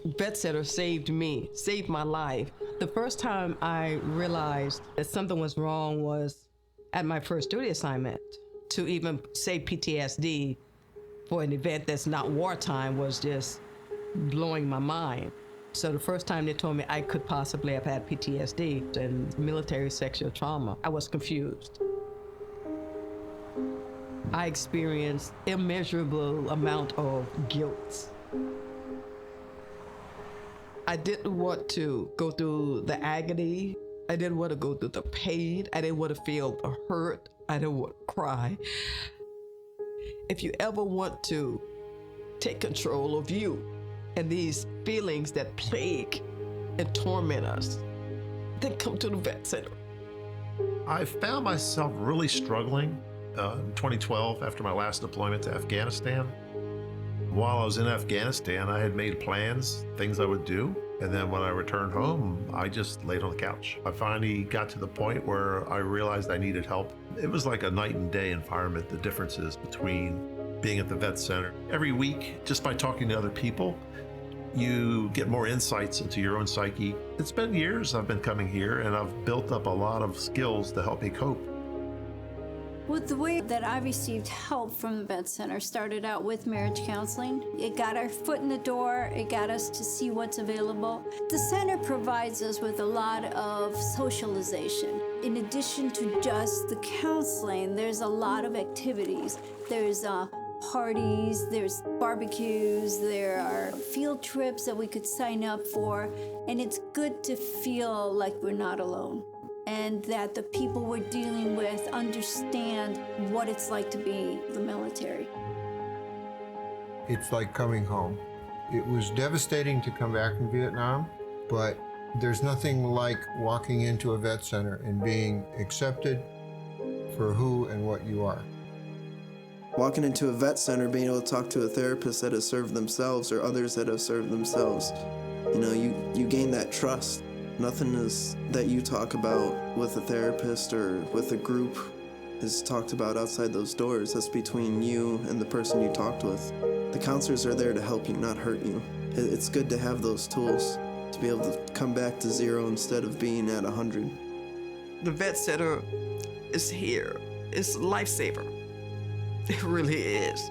vet center saved me, saved my life. The first time I realized that something was wrong was at my first duty assignment. To even say PTSD for an event that's not wartime was just blowing my mind. So the first time they told me I could possibly have had PTSD and military sexual trauma, I was confused. I experienced immeasurable amount of guilt. I didn't want to go through the agony. I didn't want to go through the pain. I didn't want to feel the hurt. I didn't want to cry. If you ever want to take control of you and these feelings that plague and torment us, then come to the vet center. I found myself really struggling in 2012 after my last deployment to Afghanistan. While I was in Afghanistan, I had made plans, things I would do. And then when I returned home, I just laid on the couch. I finally got to the point where I realized I needed help. It was like a night and day environment, the differences between being at the vet center. Every week, just by talking to other people, you get more insights into your own psyche. It's been years I've been coming here, and I've built up a lot of skills to help me cope. With the way that I received help from the vet center started out with marriage counseling. It got our foot in the door. It got us to see what's available. The center provides us with a lot of socialization. In addition to just the counseling, there's a lot of activities. There's parties, there's barbecues, there are field trips that we could sign up for, and it's good to feel like we're not alone, and that the people we're dealing with understand what it's like to be the military. It's like coming home. It was devastating to come back from Vietnam, but there's nothing like walking into a vet center and being accepted for who and what you are. Walking into a vet center, being able to talk to a therapist that has served themselves or others that have served themselves, you gain that trust. Nothing is that you talk about with a therapist or with a group is talked about outside those doors. That's between you and the person you talked with. The counselors are there to help you, not hurt you. It's good to have those tools to be able to come back to zero instead of being at 100. The vet center is here. It's a lifesaver. It really is.